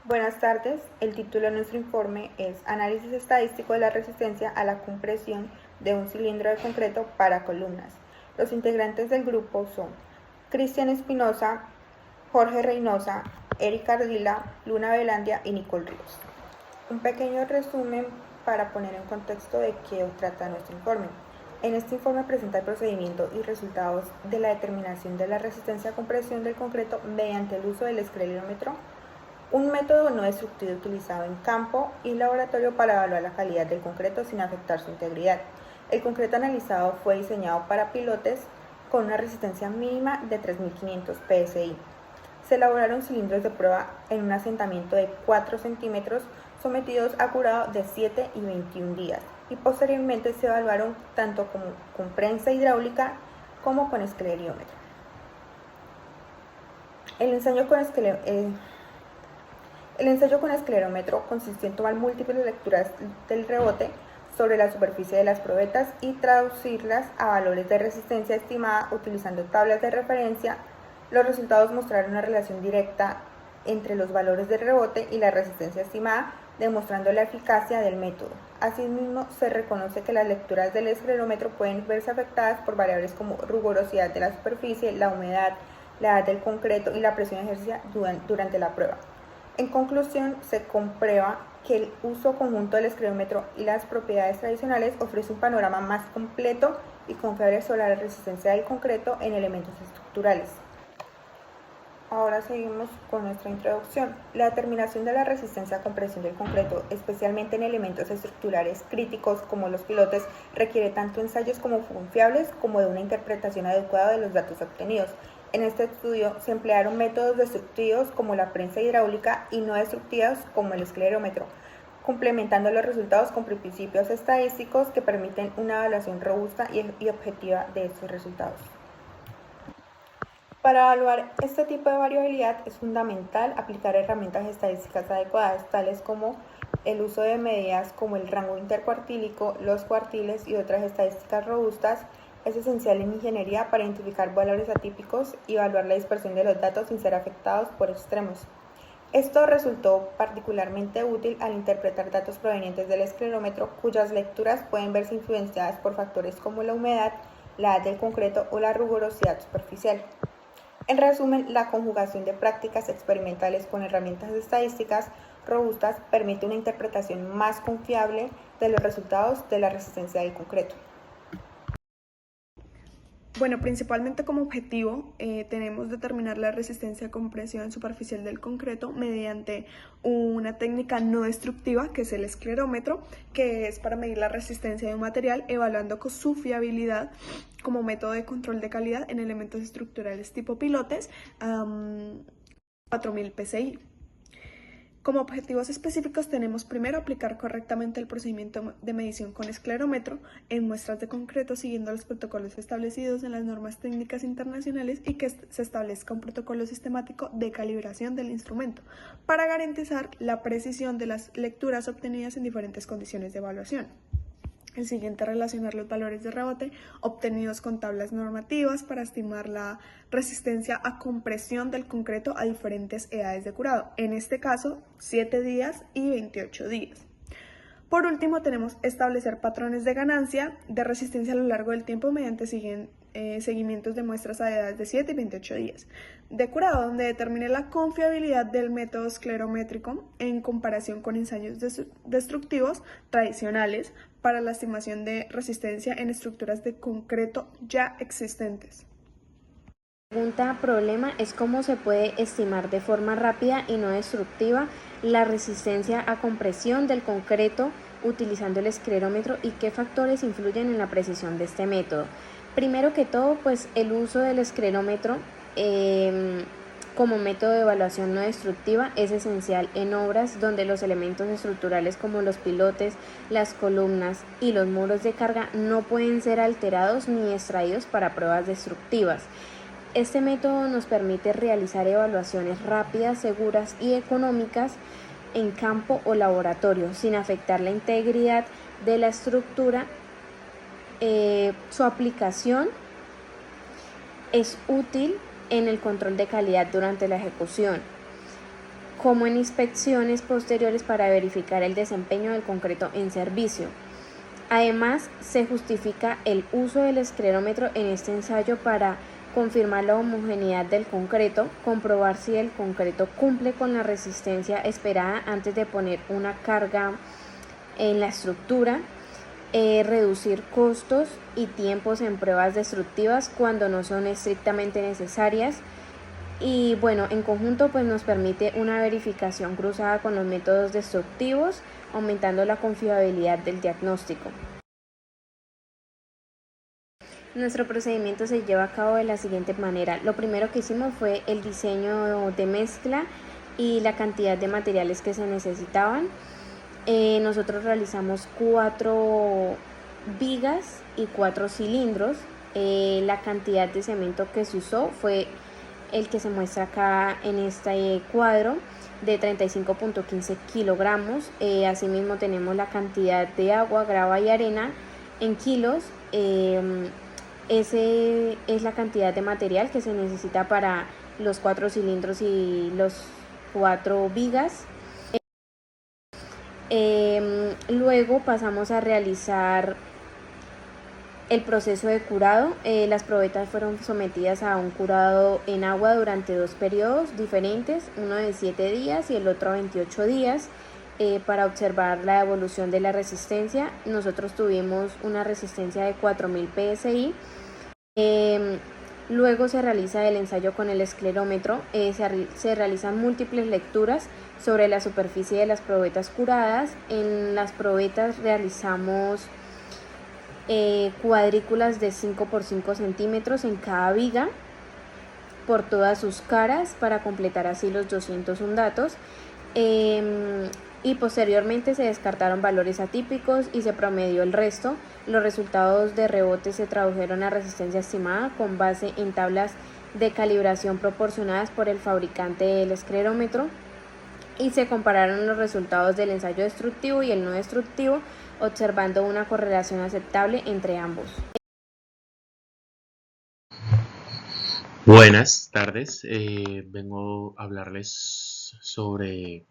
Buenas tardes, el título de nuestro informe es Análisis estadístico de la resistencia a la compresión de un cilindro de concreto para columnas. Los integrantes del grupo son Cristian Espinosa, Jorge Reynosa, Erika Ardila, Luna Velandia y Nicole Ríos. Un pequeño resumen para poner en contexto de qué trata nuestro informe. En este informe presenta el procedimiento y resultados de la determinación de la resistencia a compresión del concreto mediante el uso del esclerómetro, un método no destructivo utilizado en campo y laboratorio para evaluar la calidad del concreto sin afectar su integridad. El concreto analizado fue diseñado para pilotes con una resistencia mínima de 3.500 psi. Se elaboraron cilindros de prueba en un asentamiento de 4 centímetros sometidos a curado de 7 y 21 días y posteriormente se evaluaron tanto con prensa hidráulica como con esclerómetro. El ensayo con esclerómetro consistió en tomar múltiples lecturas del rebote sobre la superficie de las probetas y traducirlas a valores de resistencia estimada utilizando tablas de referencia. Los resultados mostraron una relación directa entre los valores de rebote y la resistencia estimada, demostrando la eficacia del método. Asimismo, se reconoce que las lecturas del esclerómetro pueden verse afectadas por variables como rigurosidad de la superficie, la humedad, la edad del concreto y la presión ejercida durante la prueba. En conclusión, se comprueba que el uso conjunto del esclerómetro y las propiedades tradicionales ofrece un panorama más completo y confiable sobre la resistencia del concreto en elementos estructurales. Ahora seguimos con nuestra introducción. La determinación de la resistencia a compresión del concreto, especialmente en elementos estructurales críticos como los pilotes, requiere tanto ensayos como confiables como de una interpretación adecuada de los datos obtenidos. En este estudio se emplearon métodos destructivos como la prensa hidráulica y no destructivos como el esclerómetro, complementando los resultados con principios estadísticos que permiten una evaluación robusta y objetiva de estos resultados. Para evaluar este tipo de variabilidad es fundamental aplicar herramientas estadísticas adecuadas, tales como el uso de medidas como el rango intercuartílico, los cuartiles y otras estadísticas robustas. Es esencial en ingeniería para identificar valores atípicos y evaluar la dispersión de los datos sin ser afectados por extremos. Esto resultó particularmente útil al interpretar datos provenientes del esclerómetro, cuyas lecturas pueden verse influenciadas por factores como la humedad, la edad del concreto o la rigurosidad superficial. En resumen, la conjugación de prácticas experimentales con herramientas estadísticas robustas permite una interpretación más confiable de los resultados de la resistencia del concreto. Bueno, principalmente como objetivo tenemos determinar la resistencia a compresión superficial del concreto mediante una técnica no destructiva, que es el esclerómetro, que es para medir la resistencia de un material, evaluando su fiabilidad como método de control de calidad en elementos estructurales tipo pilotes, 4000 psi. Como objetivos específicos tenemos primero aplicar correctamente el procedimiento de medición con esclerómetro en muestras de concreto siguiendo los protocolos establecidos en las normas técnicas internacionales y que se establezca un protocolo sistemático de calibración del instrumento para garantizar la precisión de las lecturas obtenidas en diferentes condiciones de evaluación. El siguiente, relacionar los valores de rebote obtenidos con tablas normativas para estimar la resistencia a compresión del concreto a diferentes edades de curado, en este caso 7 días y 28 días. Por último, tenemos establecer patrones de ganancia de resistencia a lo largo del tiempo mediante seguimientos de muestras a edades de 7 y 28 días de curado, donde determine la confiabilidad del método esclerométrico en comparación con ensayos destructivos tradicionales para la estimación de resistencia en estructuras de concreto ya existentes. Problema es cómo se puede estimar de forma rápida y no destructiva la resistencia a compresión del concreto utilizando el esclerómetro y qué factores influyen en la precisión de este método. Primero que todo, pues el uso del esclerómetro como método de evaluación no destructiva es esencial en obras donde los elementos estructurales como los pilotes, las columnas y los muros de carga no pueden ser alterados ni extraídos para pruebas destructivas. Este método nos permite realizar evaluaciones rápidas, seguras y económicas en campo o laboratorio, sin afectar la integridad de la estructura. Su aplicación es útil en el control de calidad durante la ejecución. como en inspecciones posteriores para verificar el desempeño del concreto en servicio. Además, se justifica el uso del esclerómetro en este ensayo para confirmar la homogeneidad del concreto, comprobar si el concreto cumple con la resistencia esperada antes de poner una carga en la estructura, reducir costos y tiempos en pruebas destructivas cuando no son estrictamente necesarias. Y bueno, en conjunto pues nos permite una verificación cruzada con los métodos destructivos, aumentando la confiabilidad del diagnóstico. Nuestro procedimiento se lleva a cabo de la siguiente manera. Lo primero que hicimos fue el diseño de mezcla y la cantidad de materiales que se necesitaban. Nosotros realizamos 4 vigas y 4 cilindros. La cantidad de cemento que se usó fue el que se muestra acá en este cuadro, de 35.15 kilogramos. Asimismo tenemos la cantidad de agua, grava y arena en kilos. Ese es la cantidad de material que se necesita para los 4 cilindros y los 4 vigas. Luego pasamos a realizar el proceso de curado. Las probetas fueron sometidas a un curado en agua durante 2 periodos diferentes, uno de 7 días y el otro 28 días, para observar la evolución de la resistencia. Nosotros tuvimos una resistencia de 4000 psi. Luego se realiza el ensayo con el esclerómetro. Se realizan múltiples lecturas sobre la superficie de las probetas curadas. En las probetas realizamos cuadrículas de 5 por 5 centímetros en cada viga por todas sus caras para completar así los 201 datos. Y posteriormente se descartaron valores atípicos y se promedió el resto. Los resultados de rebote se tradujeron a resistencia estimada con base en tablas de calibración proporcionadas por el fabricante del esclerómetro, y se compararon los resultados del ensayo destructivo y el no destructivo, observando una correlación aceptable entre ambos. Buenas tardes, vengo a hablarles sobre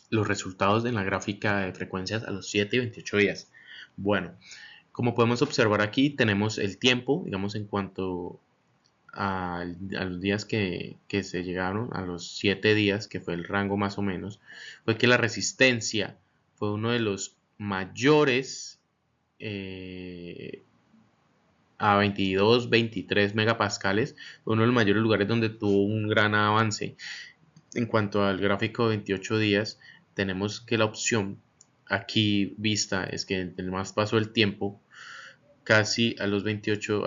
los resultados de la gráfica de frecuencias a los 7 y 28 días. Bueno, como podemos observar aquí, tenemos el tiempo, digamos, en cuanto a los días que se llegaron, a los 7 días, que fue el rango más o menos, fue que la resistencia fue uno de los mayores a 22, 23 megapascales, uno de los mayores lugares donde tuvo un gran avance. En cuanto al gráfico de 28 días, tenemos que la opción aquí vista es que entre más pasó el tiempo, casi a los 28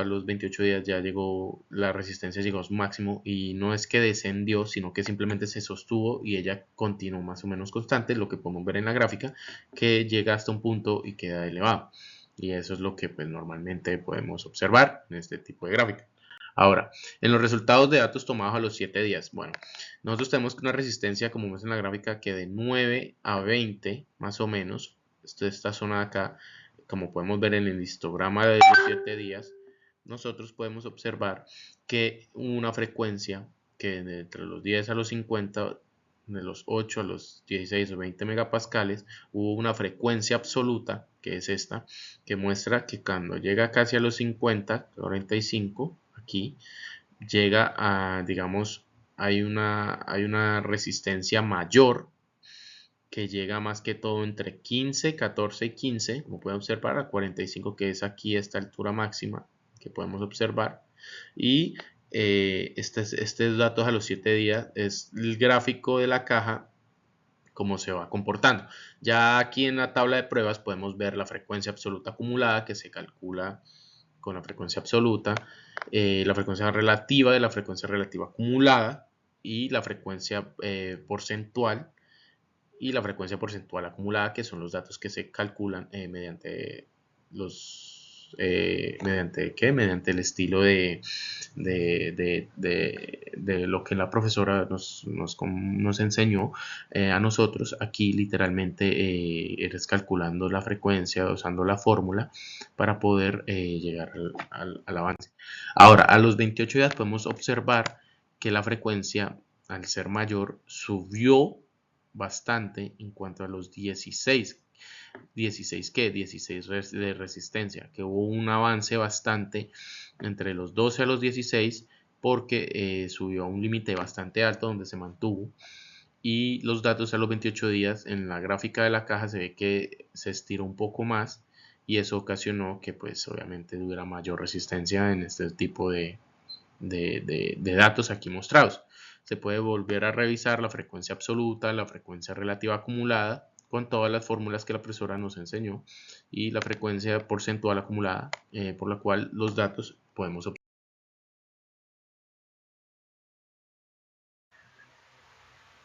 días ya llegó, la resistencia llegó a su máximo, y no es que descendió, sino que simplemente se sostuvo y ella continuó más o menos constante, lo que podemos ver en la gráfica, que llega hasta un punto y queda elevado. Y eso es lo que pues normalmente podemos observar en este tipo de gráfica. Ahora, en los resultados de datos tomados a los 7 días, bueno, nosotros tenemos una resistencia, como vemos en la gráfica, que de 9 a 20, más o menos, esta zona de acá, como podemos ver en el histograma de los 7 días, nosotros podemos observar que una frecuencia que de entre los 10 a los 50, de los 8 a los 16 o 20 megapascales, hubo una frecuencia absoluta, que es esta, que muestra que cuando llega casi a los 50, 45, aquí llega a, digamos, hay una resistencia mayor que llega más que todo entre 15, 14 y 15, como pueden observar, a 45, que es aquí esta altura máxima que podemos observar. Y estos datos a los 7 días es el gráfico de la caja, cómo se va comportando. Ya aquí en la tabla de pruebas podemos ver la frecuencia absoluta acumulada, que se calcula con la frecuencia absoluta, la frecuencia relativa de la frecuencia relativa acumulada, y la frecuencia porcentual y la frecuencia porcentual acumulada, que son los datos que se calculan mediante mediante el estilo de lo que la profesora nos enseñó a nosotros. Aquí literalmente eres calculando la frecuencia usando la fórmula para poder llegar al avance. Ahora, a los 28 días podemos observar que la frecuencia al ser mayor, subió bastante en cuanto a los 16 de resistencia, que hubo un avance bastante entre los 12 a los 16 porque subió a un límite bastante alto donde se mantuvo, y los datos a los 28 días en la gráfica de la caja se ve que se estiró un poco más, y eso ocasionó que pues obviamente hubiera mayor resistencia en este tipo de datos aquí mostrados. Se puede volver a revisar la frecuencia absoluta, la frecuencia relativa acumulada, con todas las fórmulas que la profesora nos enseñó, y la frecuencia porcentual acumulada, por la cual los datos podemos obtener.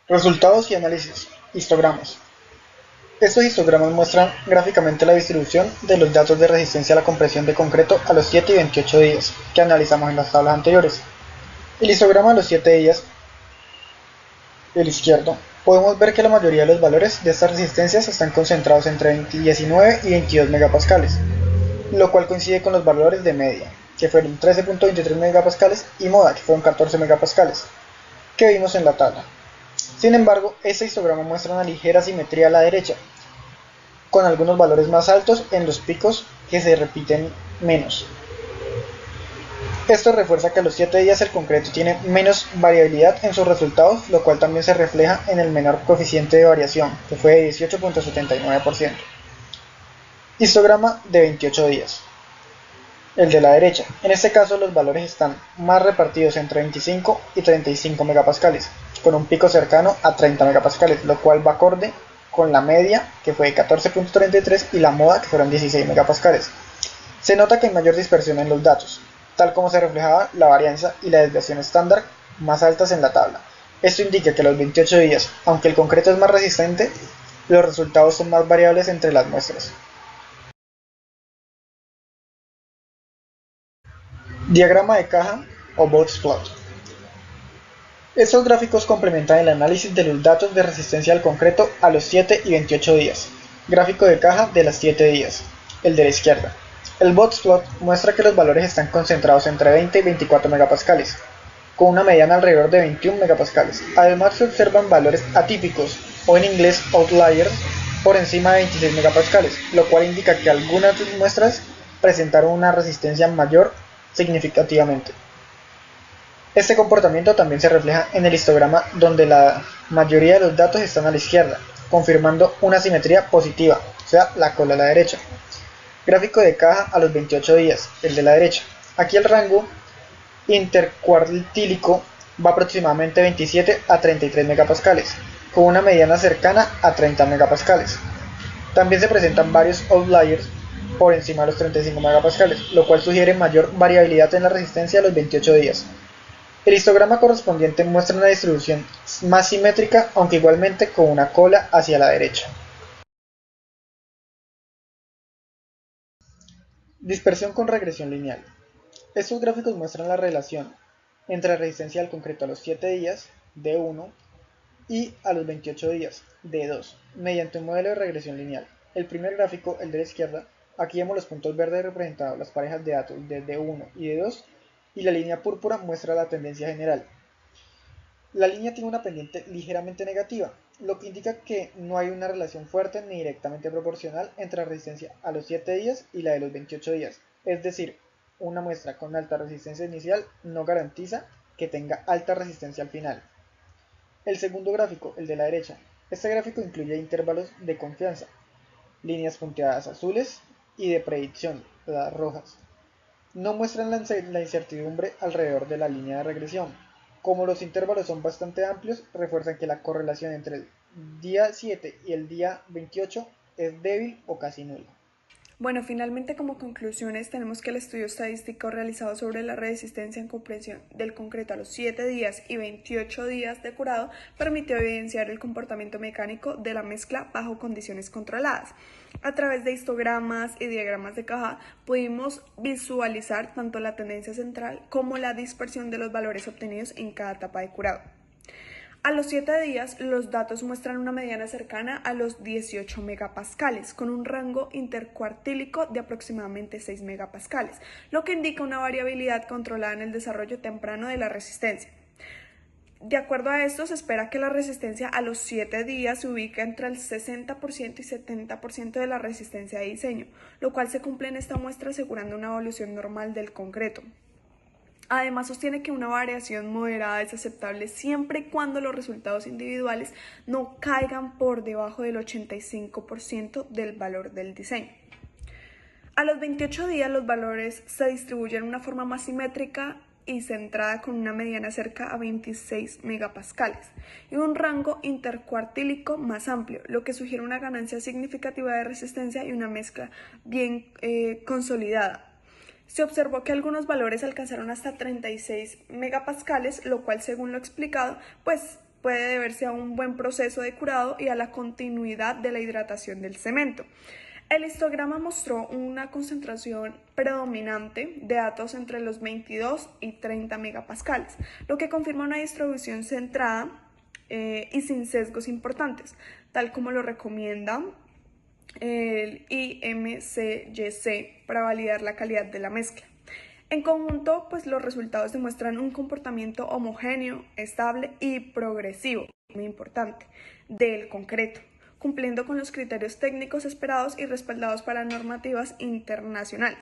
Resultados y análisis. Histogramas. Estos histogramas muestran gráficamente la distribución de los datos de resistencia a la compresión de concreto a los 7 y 28 días, que analizamos en las tablas anteriores. El histograma a los 7 días, del izquierdo, podemos ver que la mayoría de los valores de estas resistencias están concentrados entre 19 y 22 megapascales, lo cual coincide con los valores de media, que fueron 13.23 megapascales, y moda, que fueron 14 megapascales, que vimos en la tabla. Sin embargo, este histograma muestra una ligera simetría a la derecha, con algunos valores más altos en los picos que se repiten menos. Esto refuerza que a los 7 días el concreto tiene menos variabilidad en sus resultados, lo cual también se refleja en el menor coeficiente de variación, que fue de 18.79%. Histograma de 28 días. El de la derecha. En este caso los valores están más repartidos entre 25 y 35 megapascales, con un pico cercano a 30 megapascales, lo cual va acorde con la media, que fue de 14.33, y la moda, que fueron 16 megapascales. Se nota que hay mayor dispersión en los datos, tal como se reflejaba la varianza y la desviación estándar más altas en la tabla. Esto indica que a los 28 días, aunque el concreto es más resistente, los resultados son más variables entre las muestras. Diagrama de caja o box plot. Estos gráficos complementan el análisis de los datos de resistencia al concreto a los 7 y 28 días. Gráfico de caja de los 7 días, el de la izquierda. El box plot muestra que los valores están concentrados entre 20 y 24 megapascales, con una mediana alrededor de 21 megapascales. Además se observan valores atípicos, o en inglés outliers, por encima de 26 megapascales, lo cual indica que algunas muestras presentaron una resistencia mayor significativamente. Este comportamiento también se refleja en el histograma, donde la mayoría de los datos están a la izquierda, confirmando una simetría positiva, o sea, la cola a la derecha. Gráfico de caja a los 28 días, el de la derecha. Aquí el rango intercuartílico va aproximadamente 27 a 33 megapascales, con una mediana cercana a 30 megapascales. También se presentan varios outliers por encima de los 35 megapascales, lo cual sugiere mayor variabilidad en la resistencia a los 28 días. El histograma correspondiente muestra una distribución más simétrica, aunque igualmente con una cola hacia la derecha. Dispersión con regresión lineal. Estos gráficos muestran la relación entre la resistencia al concreto a los 7 días, D1, y a los 28 días, D2, mediante un modelo de regresión lineal. El primer gráfico, el de la izquierda, aquí vemos los puntos verdes representados las parejas de datos de D1 y D2, y la línea púrpura muestra la tendencia general. La línea tiene una pendiente ligeramente negativa, lo que indica que no hay una relación fuerte ni directamente proporcional entre la resistencia a los 7 días y la de los 28 días. Es decir, una muestra con alta resistencia inicial no garantiza que tenga alta resistencia al final. El segundo gráfico, el de la derecha. Este gráfico incluye intervalos de confianza, líneas punteadas azules y de predicción, las rojas. No muestran la incertidumbre alrededor de la línea de regresión. Como los intervalos son bastante amplios, refuerzan que la correlación entre el día 7 y el día 28 es débil o casi nula. Bueno, finalmente como conclusiones tenemos que el estudio estadístico realizado sobre la resistencia en compresión del concreto a los 7 días y 28 días de curado permitió evidenciar el comportamiento mecánico de la mezcla bajo condiciones controladas. A través de histogramas y diagramas de caja pudimos visualizar tanto la tendencia central como la dispersión de los valores obtenidos en cada etapa de curado. A los 7 días, los datos muestran una mediana cercana a los 18 megapascales, con un rango intercuartílico de aproximadamente 6 megapascales, lo que indica una variabilidad controlada en el desarrollo temprano de la resistencia. De acuerdo a esto, se espera que la resistencia a los 7 días se ubique entre el 60% y 70% de la resistencia de diseño, lo cual se cumple en esta muestra asegurando una evolución normal del concreto. Además, sostiene que una variación moderada es aceptable siempre y cuando los resultados individuales no caigan por debajo del 85% del valor del diseño. A los 28 días, los valores se distribuyen de una forma más simétrica y centrada con una mediana cerca a 26 megapascales y un rango intercuartílico más amplio, lo que sugiere una ganancia significativa de resistencia y una mezcla bien consolidada. Se observó que algunos valores alcanzaron hasta 36 megapascales, lo cual, según lo explicado, pues puede deberse a un buen proceso de curado y a la continuidad de la hidratación del cemento. El histograma mostró una concentración predominante de datos entre los 22 y 30 megapascales, lo que confirma una distribución centrada y sin sesgos importantes, tal como lo recomienda el IMCYC para validar la calidad de la mezcla. En conjunto, pues los resultados demuestran un comportamiento homogéneo, estable y progresivo, muy importante, del concreto, cumpliendo con los criterios técnicos esperados y respaldados para normativas internacionales.